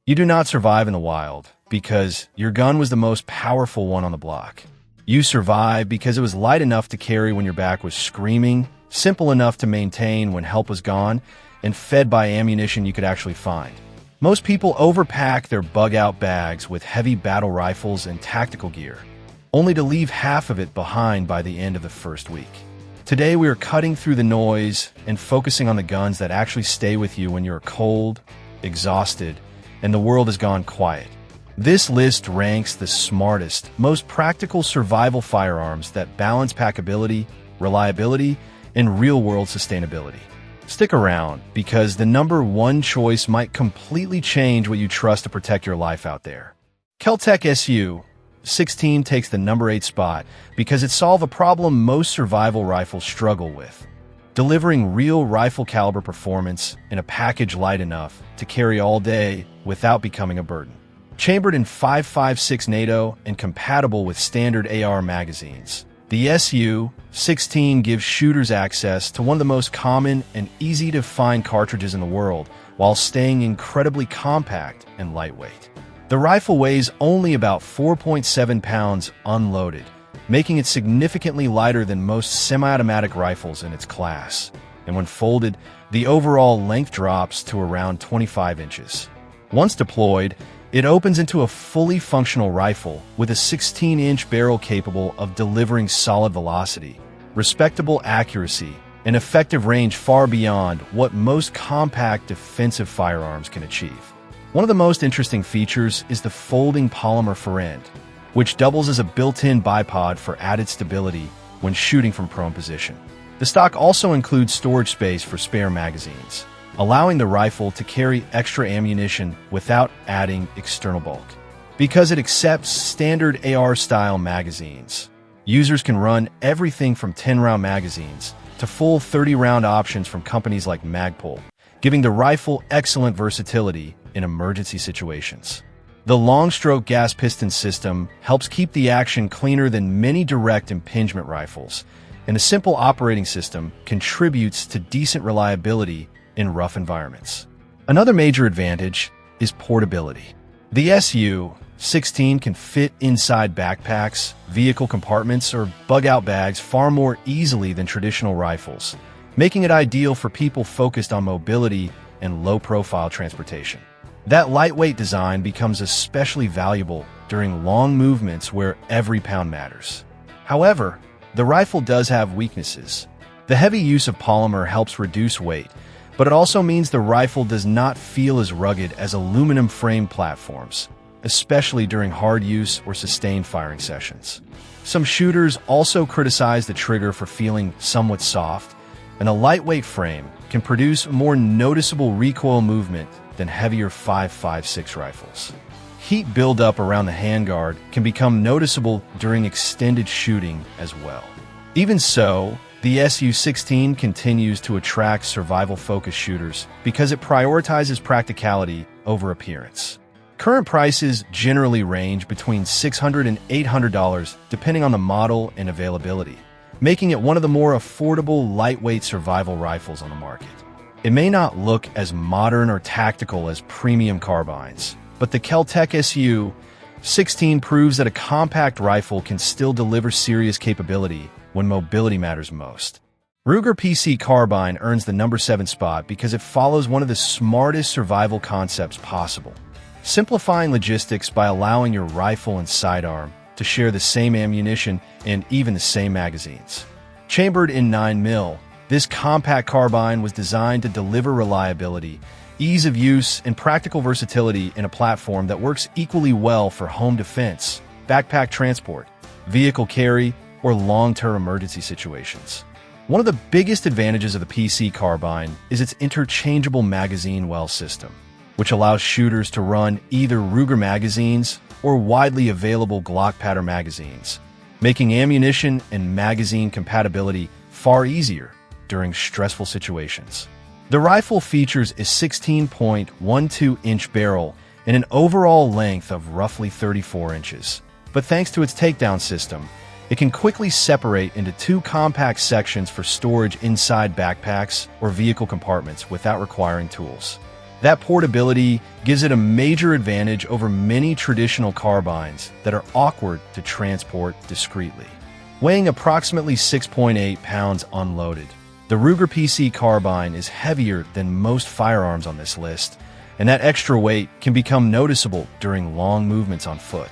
You do not survive in the wild because your gun was the most powerful one on the block. You survived because it was light enough to carry when your back was screaming, simple enough to maintain when help was gone, and fed by ammunition you could actually find. Most people overpack their bug-out bags with heavy battle rifles and tactical gear, only to leave half of it behind by the end of the first week. Today we are cutting through the noise and focusing on the guns that actually stay with you when you're cold, exhausted, and the world has gone quiet. This list ranks the smartest, most practical survival firearms that balance packability, reliability, and real-world sustainability. Stick around, because the number one choice might completely change what you trust to protect your life out there. Kel-Tec SU-16 takes the number 8 spot because it solves a problem most survival rifles struggle with: delivering real rifle caliber performance in a package light enough to carry all day without becoming a burden. Chambered in 5.56 NATO and compatible with standard AR magazines, the SU-16 gives shooters access to one of the most common and easy-to-find cartridges in the world, while staying incredibly compact and lightweight. The rifle weighs only about 4.7 pounds unloaded, making it significantly lighter than most semi-automatic rifles in its class. And when folded, the overall length drops to around 25 inches. Once deployed, it opens into a fully functional rifle with a 16-inch barrel capable of delivering solid velocity, respectable accuracy, and effective range far beyond what most compact defensive firearms can achieve. One of the most interesting features is the folding polymer fore-end, which doubles as a built-in bipod for added stability when shooting from prone position. The stock also includes storage space for spare magazines, allowing the rifle to carry extra ammunition without adding external bulk. Because it accepts standard AR-style magazines, users can run everything from 10-round magazines to full 30-round options from companies like Magpul, giving the rifle excellent versatility in emergency situations. The long-stroke gas piston system helps keep the action cleaner than many direct impingement rifles, and a simple operating system contributes to decent reliability in rough environments. Another major advantage is portability. The SU-16 can fit inside backpacks, vehicle compartments, or bug-out bags far more easily than traditional rifles, making it ideal for people focused on mobility and low-profile transportation. That lightweight design becomes especially valuable during long movements where every pound matters. However, the rifle does have weaknesses. The heavy use of polymer helps reduce weight, but it also means the rifle does not feel as rugged as aluminum frame platforms, especially during hard use or sustained firing sessions. Some shooters also criticize the trigger for feeling somewhat soft, and a lightweight frame can produce more noticeable recoil movement than heavier 5.56 rifles. Heat buildup around the handguard can become noticeable during extended shooting as well. Even so, the SU-16 continues to attract survival-focused shooters because it prioritizes practicality over appearance. Current prices generally range between $600 and $800 depending on the model and availability, making it one of the more affordable lightweight survival rifles on the market. It may not look as modern or tactical as premium carbines, but the Kel-Tec SU-16 proves that a compact rifle can still deliver serious capability when mobility matters most. Ruger PC Carbine earns the number 7 spot because it follows one of the smartest survival concepts possible, simplifying logistics by allowing your rifle and sidearm to share the same ammunition and even the same magazines. Chambered in 9mm, this compact carbine was designed to deliver reliability, ease of use, and practical versatility in a platform that works equally well for home defense, backpack transport, vehicle carry, or long-term emergency situations. One of the biggest advantages of the PC Carbine is its interchangeable magazine well system, which allows shooters to run either Ruger magazines or widely available Glock pattern magazines, making ammunition and magazine compatibility far easier during stressful situations. The rifle features a 16.12-inch barrel and an overall length of roughly 34 inches. But thanks to its takedown system, it can quickly separate into 2 compact sections for storage inside backpacks or vehicle compartments without requiring tools. That portability gives it a major advantage over many traditional carbines that are awkward to transport discreetly. Weighing approximately 6.8 pounds unloaded, the Ruger PC Carbine is heavier than most firearms on this list, and that extra weight can become noticeable during long movements on foot.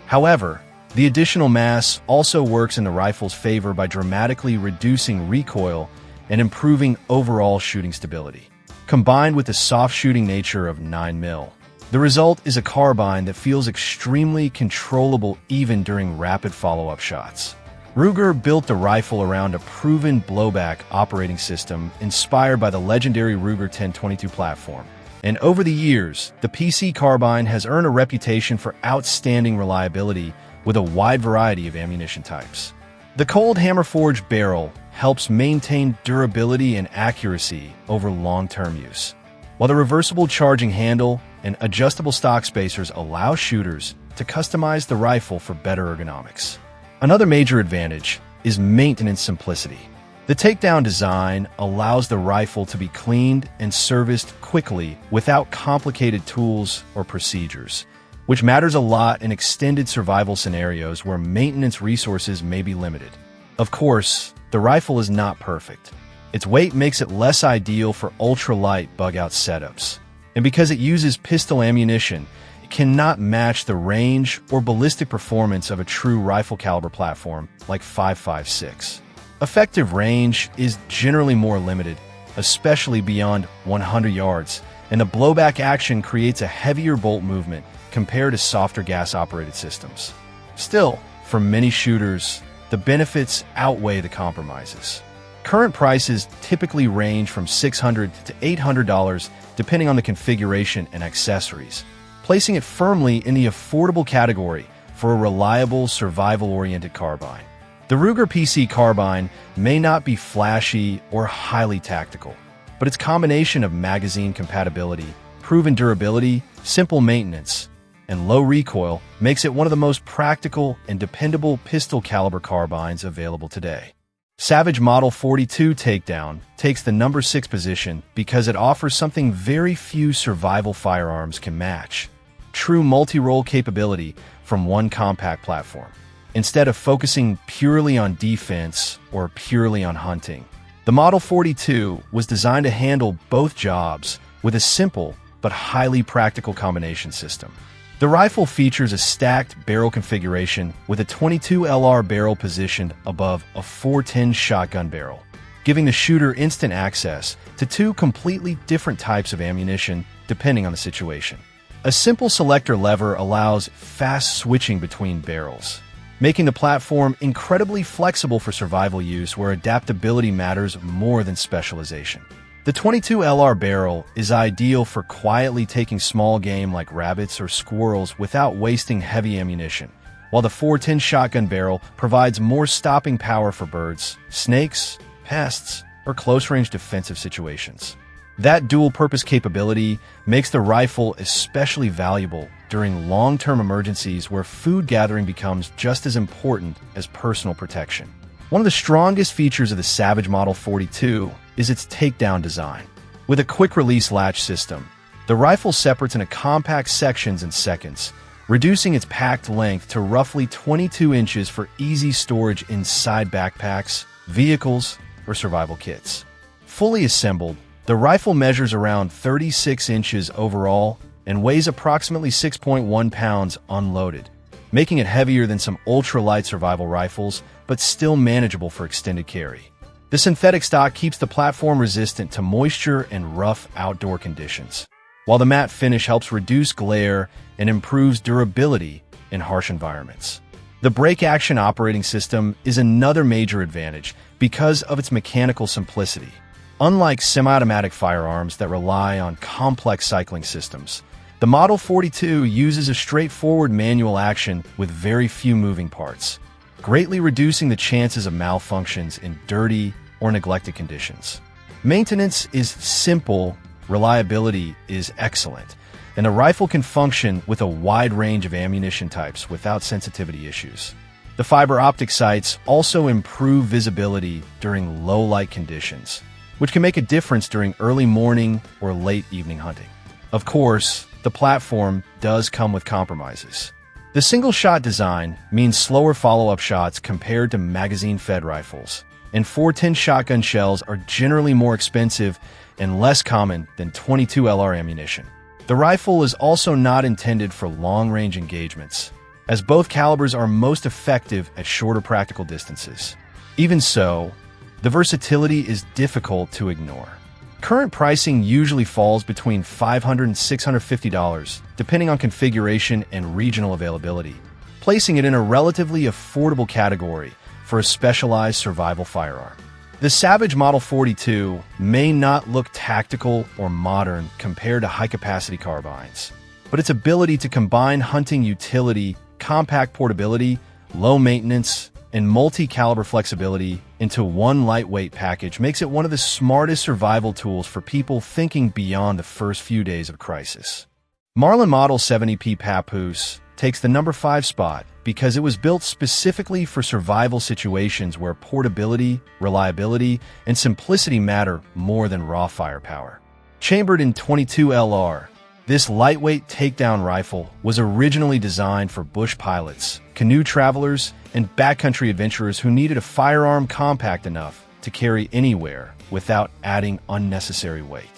However, the additional mass also works in the rifle's favor by dramatically reducing recoil and improving overall shooting stability. Combined with the soft shooting nature of 9mm, the result is a carbine that feels extremely controllable even during rapid follow-up shots. Ruger built the rifle around a proven blowback operating system inspired by the legendary Ruger 1022 platform. And over the years, the PC Carbine has earned a reputation for outstanding reliability with a wide variety of ammunition types. The cold hammer-forged barrel helps maintain durability and accuracy over long-term use, while the reversible charging handle and adjustable stock spacers allow shooters to customize the rifle for better ergonomics. Another major advantage is maintenance simplicity. The Takedown design allows the rifle to be cleaned and serviced quickly without complicated tools or procedures, which matters a lot in extended survival scenarios where maintenance resources may be limited. Of course, the rifle is not perfect. Its weight makes it less ideal for ultralight bug-out setups, and because it uses pistol ammunition, cannot match the range or ballistic performance of a true rifle caliber platform like 5.56. Effective range is generally more limited, especially beyond 100 yards, and the blowback action creates a heavier bolt movement compared to softer gas-operated systems. Still, for many shooters, the benefits outweigh the compromises. Current prices typically range from $600 to $800 depending on the configuration and accessories, placing it firmly in the affordable category for a reliable, survival-oriented carbine. The Ruger PC Carbine may not be flashy or highly tactical, but its combination of magazine compatibility, proven durability, simple maintenance, and low recoil makes it one of the most practical and dependable pistol caliber carbines available today. Savage Model 42 Takedown takes the number 6 position because it offers something very few survival firearms can match: true multi-role capability from one compact platform. Instead of focusing purely on defense or purely on hunting, the Model 42 was designed to handle both jobs with a simple but highly practical combination system. The rifle features a stacked barrel configuration with a 22 LR barrel positioned above a 410 shotgun barrel, giving the shooter instant access to two completely different types of ammunition depending on the situation. A simple selector lever allows fast switching between barrels, making the platform incredibly flexible for survival use where adaptability matters more than specialization. The 22 LR barrel is ideal for quietly taking small game like rabbits or squirrels without wasting heavy ammunition, while the 410 shotgun barrel provides more stopping power for birds, snakes, pests, or close-range defensive situations. That dual-purpose capability makes the rifle especially valuable during long-term emergencies where food gathering becomes just as important as personal protection. One of the strongest features of the Savage Model 42 is its takedown design. With a quick-release latch system, the rifle separates into compact sections in seconds, reducing its packed length to roughly 22 inches for easy storage inside backpacks, vehicles, or survival kits. Fully assembled, the rifle measures around 36 inches overall and weighs approximately 6.1 pounds unloaded, making it heavier than some ultra-light survival rifles, but still manageable for extended carry. The synthetic stock keeps the platform resistant to moisture and rough outdoor conditions, while the matte finish helps reduce glare and improves durability in harsh environments. The brake-action operating system is another major advantage because of its mechanical simplicity. Unlike semi-automatic firearms that rely on complex cycling systems, the Model 42 uses a straightforward manual action with very few moving parts, greatly reducing the chances of malfunctions in dirty or neglected conditions. Maintenance is simple, reliability is excellent, and the rifle can function with a wide range of ammunition types without sensitivity issues. The fiber optic sights also improve visibility during low light conditions, which can make a difference during early morning or late evening hunting. Of course, the platform does come with compromises. The single-shot design means slower follow-up shots compared to magazine-fed rifles, and 410 shotgun shells are generally more expensive and less common than .22 LR ammunition. The rifle is also not intended for long-range engagements, as both calibers are most effective at shorter practical distances. Even so, the versatility is difficult to ignore. Current pricing usually falls between $500 and $650, depending on configuration and regional availability, placing it in a relatively affordable category for a specialized survival firearm. The Savage Model 42 may not look tactical or modern compared to high-capacity carbines, but its ability to combine hunting utility, compact portability, low maintenance, and multi-caliber flexibility into one lightweight package makes it one of the smartest survival tools for people thinking beyond the first few days of crisis. Marlin Model 70P Papoose takes the number 5 spot because it was built specifically for survival situations where portability, reliability, and simplicity matter more than raw firepower. Chambered in .22 LR, this lightweight takedown rifle was originally designed for bush pilots, canoe travelers, and backcountry adventurers who needed a firearm compact enough to carry anywhere without adding unnecessary weight.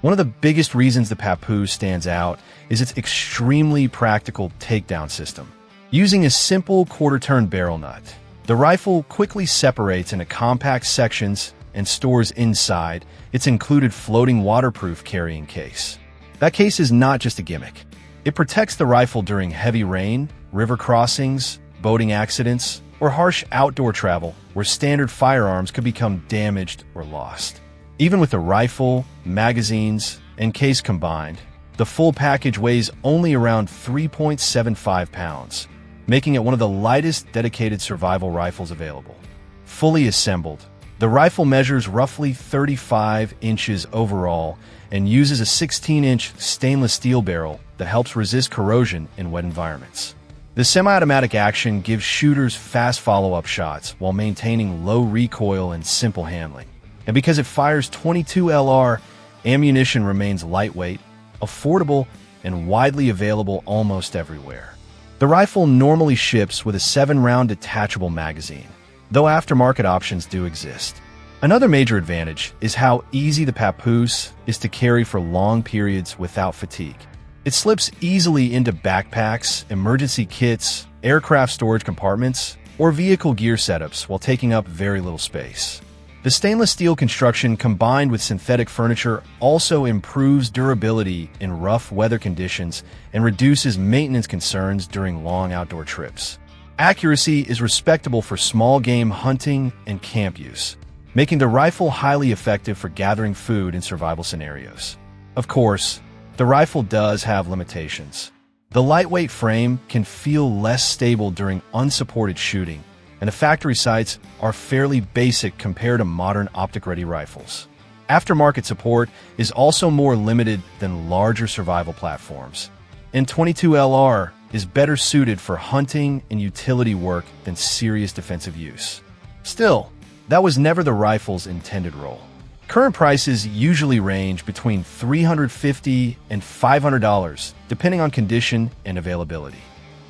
One of the biggest reasons the Papoose stands out is its extremely practical takedown system. Using a simple quarter-turn barrel nut, the rifle quickly separates into compact sections and stores inside its included floating waterproof carrying case. That case is not just a gimmick. It protects the rifle during heavy rain, river crossings, boating accidents, or harsh outdoor travel where standard firearms could become damaged or lost. Even with the rifle, magazines, and case combined, the full package weighs only around 3.75 pounds, making it one of the lightest dedicated survival rifles available. Fully assembled, the rifle measures roughly 35 inches overall and uses a 16-inch stainless steel barrel that helps resist corrosion in wet environments. The semi-automatic action gives shooters fast follow-up shots while maintaining low recoil and simple handling. And because it fires .22 LR, ammunition remains lightweight, affordable, and widely available almost everywhere. The rifle normally ships with a 7-round detachable magazine, though aftermarket options do exist. Another major advantage is how easy the Papoose is to carry for long periods without fatigue. It slips easily into backpacks, emergency kits, aircraft storage compartments, or vehicle gear setups while taking up very little space. The stainless steel construction combined with synthetic furniture also improves durability in rough weather conditions and reduces maintenance concerns during long outdoor trips. Accuracy is respectable for small game hunting and camp use, making the rifle highly effective for gathering food in survival scenarios. Of course, the rifle does have limitations. The lightweight frame can feel less stable during unsupported shooting, and the factory sights are fairly basic compared to modern optic-ready rifles. Aftermarket support is also more limited than larger survival platforms, and .22 LR is better suited for hunting and utility work than serious defensive use. Still, that was never the rifle's intended role. Current prices usually range between $350 and $500, depending on condition and availability.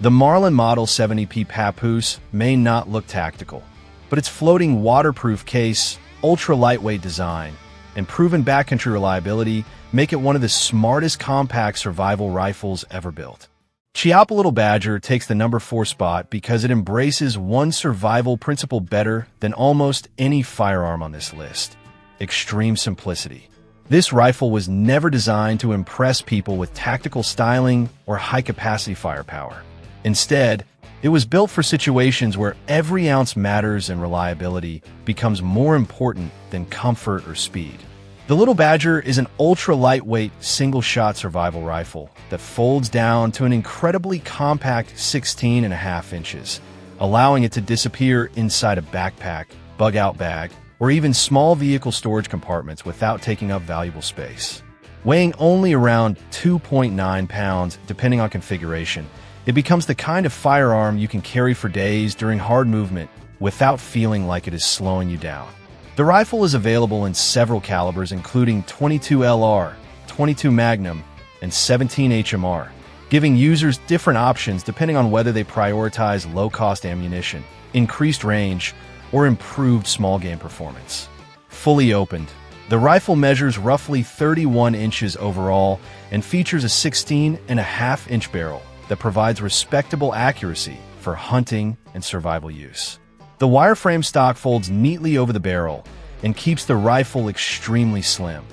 The Marlin Model 70P Papoose may not look tactical, but its floating waterproof case, ultra-lightweight design, and proven backcountry reliability make it one of the smartest compact survival rifles ever built. Chiappa Little Badger takes the number 4 spot because it embraces one survival principle better than almost any firearm on this list: extreme simplicity. This rifle was never designed to impress people with tactical styling or high-capacity firepower. Instead, it was built for situations where every ounce matters and reliability becomes more important than comfort or speed. The Little Badger is an ultra-lightweight, single-shot survival rifle that folds down to an incredibly compact 16.5 inches, allowing it to disappear inside a backpack, bug-out bag, or even small vehicle storage compartments without taking up valuable space. Weighing only around 2.9 pounds, depending on configuration, it becomes the kind of firearm you can carry for days during hard movement without feeling like it is slowing you down. The rifle is available in several calibers including .22 LR, .22 Magnum, and 17 HMR, giving users different options depending on whether they prioritize low-cost ammunition, increased range, or improved small game performance. Fully opened, the rifle measures roughly 31 inches overall and features a 16.5-inch barrel that provides respectable accuracy for hunting and survival use. The wireframe stock folds neatly over the barrel and keeps the rifle extremely slim,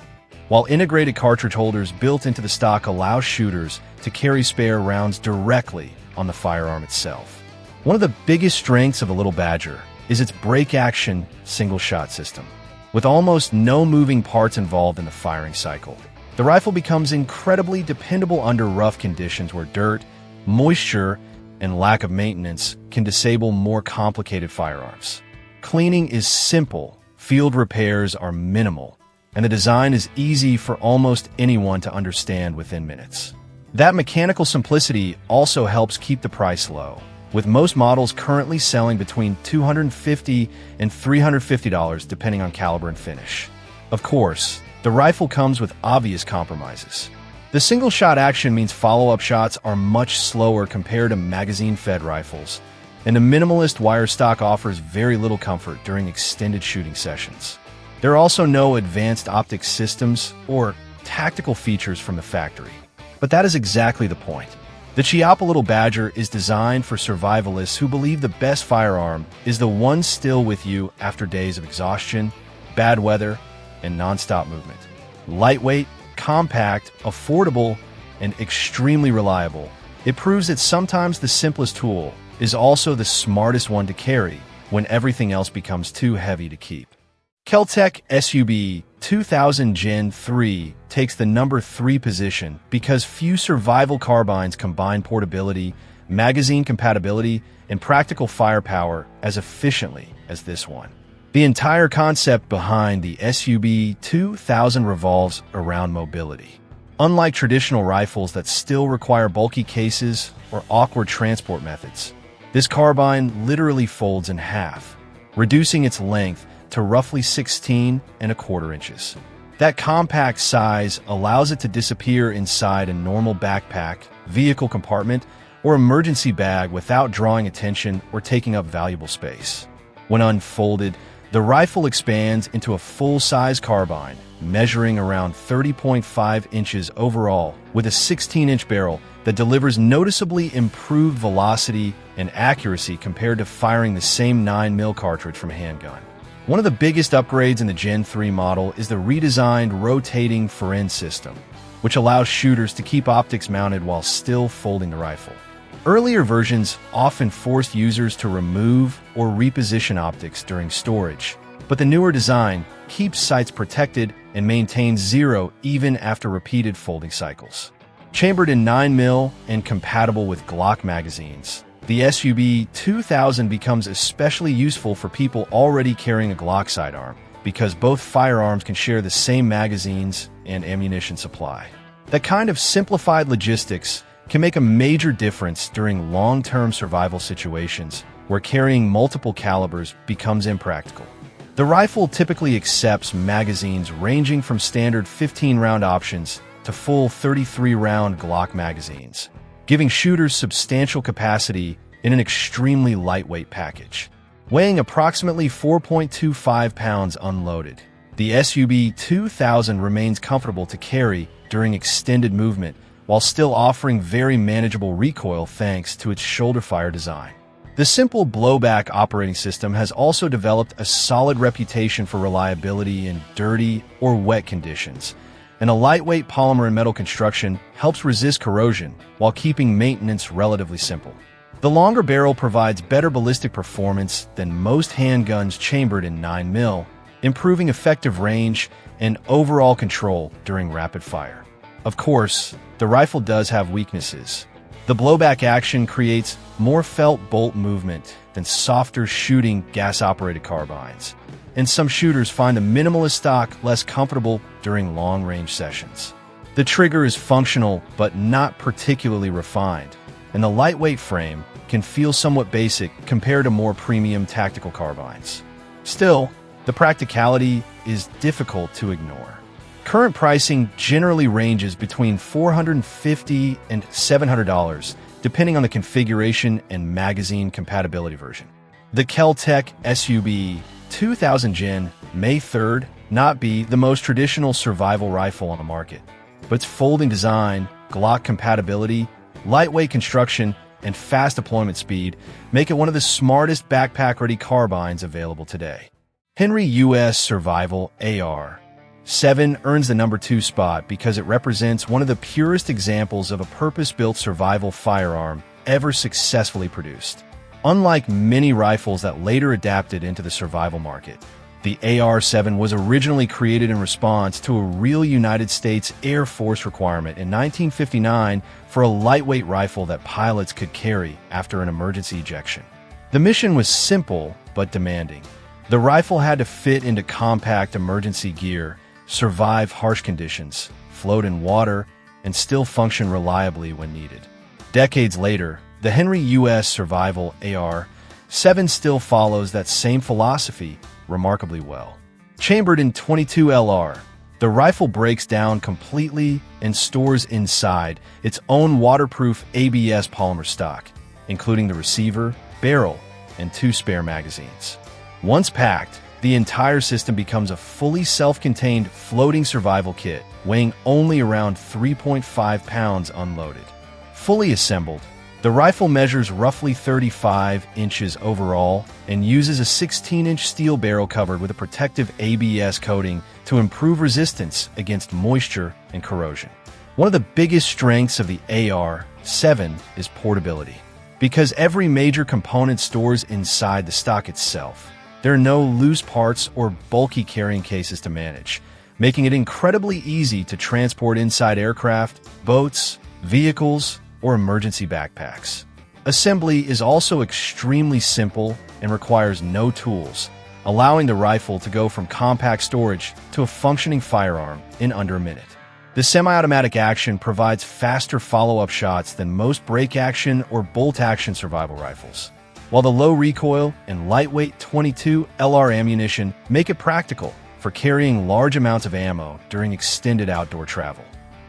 while integrated cartridge holders built into the stock allow shooters to carry spare rounds directly on the firearm itself. One of the biggest strengths of the Little Badger is its break-action single-shot system. With almost no moving parts involved in the firing cycle, the rifle becomes incredibly dependable under rough conditions where dirt, moisture, and lack of maintenance can disable more complicated firearms. Cleaning is simple, field repairs are minimal, and the design is easy for almost anyone to understand within minutes. That mechanical simplicity also helps keep the price low, with most models currently selling between $250 and $350 depending on caliber and finish. Of course, the rifle comes with obvious compromises. The single-shot action means follow-up shots are much slower compared to magazine-fed rifles, and the minimalist wire stock offers very little comfort during extended shooting sessions. There are also no advanced optics systems or tactical features from the factory. But that is exactly the point. The Chiappa Little Badger is designed for survivalists who believe the best firearm is the one still with you after days of exhaustion, bad weather, and non-stop movement. Lightweight, compact, affordable, and extremely reliable, it proves that sometimes the simplest tool is also the smartest one to carry when everything else becomes too heavy to keep. Kel-Tec SUB 2000 Gen 3 takes the number 3 position because few survival carbines combine portability, magazine compatibility, and practical firepower as efficiently as this one. The entire concept behind the SUB 2000 revolves around mobility. Unlike traditional rifles that still require bulky cases or awkward transport methods, this carbine literally folds in half, reducing its length to roughly 16.25 inches. That compact size allows it to disappear inside a normal backpack, vehicle compartment, or emergency bag without drawing attention or taking up valuable space. When unfolded, the rifle expands into a full-size carbine, measuring around 30.5 inches overall, with a 16-inch barrel that delivers noticeably improved velocity and accuracy compared to firing the same 9mm cartridge from a handgun. One of the biggest upgrades in the Gen 3 model is the redesigned rotating firearm system, which allows shooters to keep optics mounted while still folding the rifle. Earlier versions often forced users to remove or reposition optics during storage, but the newer design keeps sights protected and maintains zero even after repeated folding cycles. Chambered in 9mm and compatible with Glock magazines, the SUB 2000 becomes especially useful for people already carrying a Glock sidearm because both firearms can share the same magazines and ammunition supply. That kind of simplified logistics can make a major difference during long-term survival situations where carrying multiple calibers becomes impractical. The rifle typically accepts magazines ranging from standard 15-round options to full 33-round Glock magazines, giving shooters substantial capacity in an extremely lightweight package. Weighing approximately 4.25 pounds unloaded, the SUB 2000 remains comfortable to carry during extended movement while still offering very manageable recoil thanks to its shoulder fire design. The simple blowback operating system has also developed a solid reputation for reliability in dirty or wet conditions, and a lightweight polymer and metal construction helps resist corrosion while keeping maintenance relatively simple. The longer barrel provides better ballistic performance than most handguns chambered in 9mm, improving effective range and overall control during rapid fire. Of course, the rifle does have weaknesses. The blowback action creates more felt bolt movement than softer shooting gas-operated carbines, and some shooters find the minimalist stock less comfortable during long-range sessions. The trigger is functional but not particularly refined, and the lightweight frame can feel somewhat basic compared to more premium tactical carbines. Still, the practicality is difficult to ignore. Current pricing generally ranges between $450 and $700, depending on the configuration and magazine compatibility version. The Kel-Tec SUB 2000 Gen may not be the most traditional survival rifle on the market, but its folding design, Glock compatibility, lightweight construction, and fast deployment speed make it one of the smartest backpack-ready carbines available today. Henry U.S. Survival AR-7 earns the number 2 spot because it represents one of the purest examples of a purpose-built survival firearm ever successfully produced. Unlike many rifles that later adapted into the survival market, the AR-7 was originally created in response to a real United States Air Force requirement in 1959 for a lightweight rifle that pilots could carry after an emergency ejection. The mission was simple but demanding. The rifle had to fit into compact emergency gear, survive harsh conditions, float in water, and still function reliably when needed. Decades later, the Henry U.S. Survival AR-7 still follows that same philosophy remarkably well. Chambered in .22 LR, the rifle breaks down completely and stores inside its own waterproof ABS polymer stock, including the receiver, barrel, and 2 spare magazines. Once packed, the entire system becomes a fully self-contained floating survival kit, weighing only around 3.5 pounds unloaded. Fully assembled, the rifle measures roughly 35 inches overall and uses a 16-inch steel barrel covered with a protective ABS coating to improve resistance against moisture and corrosion. One of the biggest strengths of the AR-7 is portability. Because every major component stores inside the stock itself, there are no loose parts or bulky carrying cases to manage, making it incredibly easy to transport inside aircraft, boats, vehicles, or emergency backpacks. Assembly is also extremely simple and requires no tools, allowing the rifle to go from compact storage to a functioning firearm in under a minute. The semi-automatic action provides faster follow-up shots than most break-action or bolt-action survival rifles, while the low recoil and lightweight .22 LR ammunition make it practical for carrying large amounts of ammo during extended outdoor travel.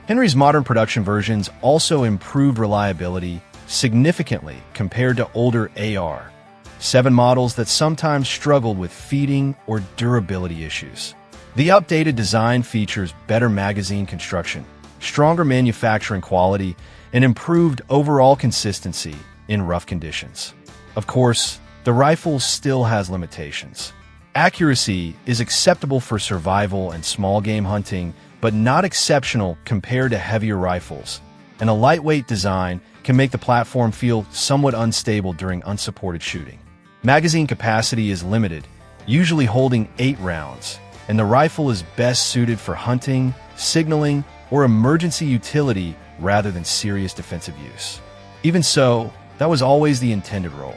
Henry's modern production versions also improved reliability significantly compared to older AR-7 models that sometimes struggled with feeding or durability issues. The updated design features better magazine construction, stronger manufacturing quality, and improved overall consistency in rough conditions. Of course, the rifle still has limitations. Accuracy is acceptable for survival and small game hunting, but not exceptional compared to heavier rifles, and a lightweight design can make the platform feel somewhat unstable during unsupported shooting. Magazine capacity is limited, usually holding 8 rounds, and the rifle is best suited for hunting, signaling, or emergency utility rather than serious defensive use. Even so, that was always the intended role.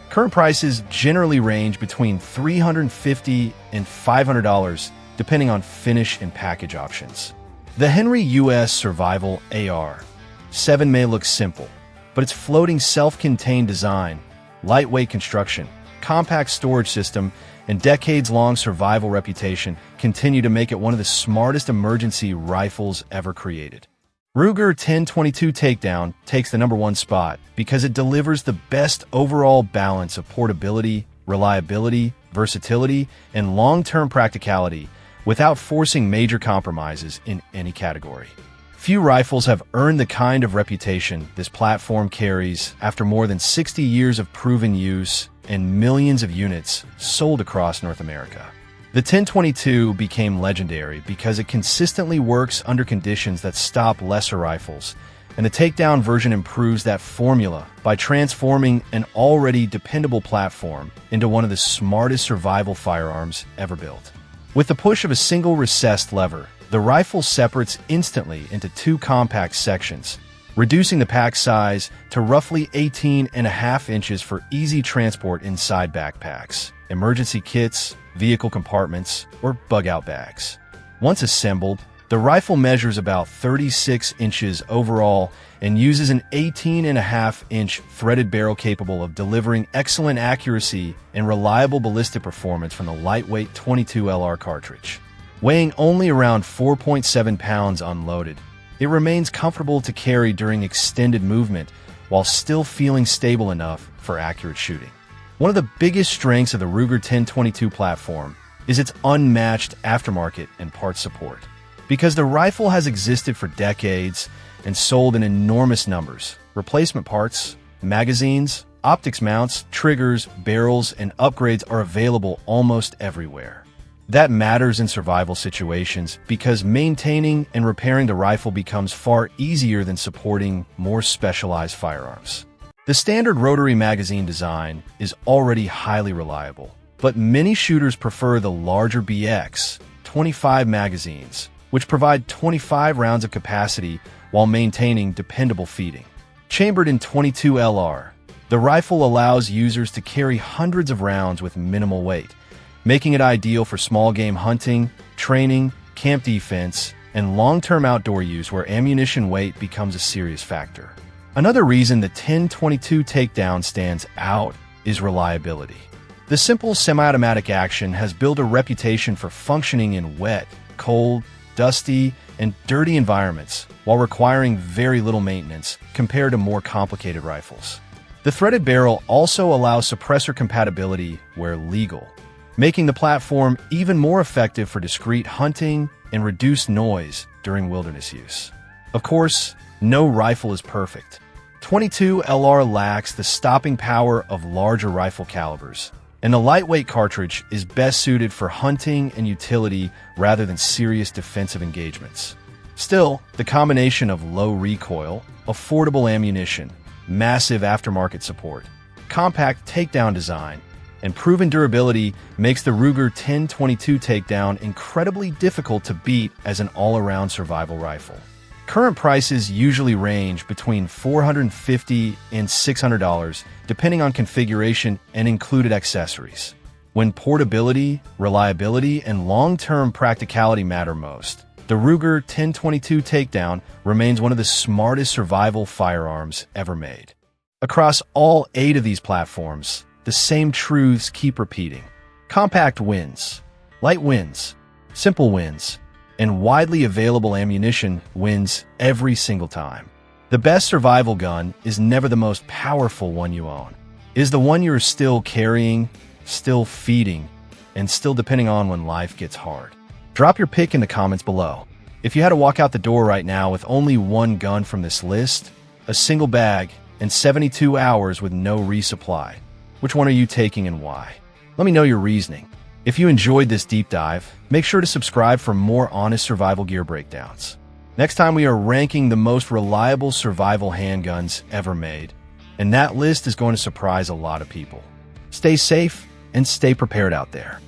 Current prices generally range between $350 and $500, depending on finish and package options. The Henry U.S. Survival AR-7 may look simple, but its floating self-contained design, lightweight construction, compact storage system, and decades-long survival reputation continue to make it one of the smartest emergency rifles ever created. Ruger 1022 Takedown takes the number 1 spot because it delivers the best overall balance of portability, reliability, versatility, and long-term practicality without forcing major compromises in any category. Few rifles have earned the kind of reputation this platform carries after more than 60 years of proven use and millions of units sold across North America. The 1022 became legendary because it consistently works under conditions that stop lesser rifles, and the Takedown version improves that formula by transforming an already dependable platform into one of the smartest survival firearms ever built. With the push of a single recessed lever, the rifle separates instantly into 2 compact sections, reducing the pack size to roughly 18.5 inches for easy transport inside backpacks, emergency kits, vehicle compartments, or bug-out bags. Once assembled, the rifle measures about 36 inches overall and uses an 18.5-inch threaded barrel capable of delivering excellent accuracy and reliable ballistic performance from the lightweight .22 LR cartridge. Weighing only around 4.7 pounds unloaded, it remains comfortable to carry during extended movement while still feeling stable enough for accurate shooting. One of the biggest strengths of the Ruger 10/22 platform is its unmatched aftermarket and parts support. Because the rifle has existed for decades and sold in enormous numbers, replacement parts, magazines, optics mounts, triggers, barrels, and upgrades are available almost everywhere. That matters in survival situations because maintaining and repairing the rifle becomes far easier than supporting more specialized firearms. The standard rotary magazine design is already highly reliable, but many shooters prefer the larger BX 25 magazines, which provide 25 rounds of capacity while maintaining dependable feeding. Chambered in 22 LR, the rifle allows users to carry hundreds of rounds with minimal weight, making it ideal for small game hunting, training, camp defense, and long-term outdoor use where ammunition weight becomes a serious factor. Another reason the 10/22 Takedown stands out is reliability. The simple semi-automatic action has built a reputation for functioning in wet, cold, dusty, and dirty environments while requiring very little maintenance compared to more complicated rifles. The threaded barrel also allows suppressor compatibility where legal, making the platform even more effective for discreet hunting and reduced noise during wilderness use. Of course, no rifle is perfect. 22 LR lacks the stopping power of larger rifle calibers, and the lightweight cartridge is best suited for hunting and utility rather than serious defensive engagements. Still, the combination of low recoil, affordable ammunition, massive aftermarket support, compact takedown design, and proven durability makes the Ruger 10/22 Takedown incredibly difficult to beat as an all-around survival rifle. Current prices usually range between $450 and $600 depending on configuration and included accessories. When portability, reliability, and long-term practicality matter most, the Ruger 10/22 Takedown remains one of the smartest survival firearms ever made. Across all 8 of these platforms, the same truths keep repeating. Compact wins, light wins, simple wins, and widely available ammunition wins every single time. The best survival gun is never the most powerful one you own. It is the one you're still carrying, still feeding, and still depending on when life gets hard. Drop your pick in the comments below. If you had to walk out the door right now with only one gun from this list, a single bag, and 72 hours with no resupply, which one are you taking and why? Let me know your reasoning. If you enjoyed this deep dive, make sure to subscribe for more honest survival gear breakdowns. Next time we are ranking the most reliable survival handguns ever made, and that list is going to surprise a lot of people. Stay safe and stay prepared out there.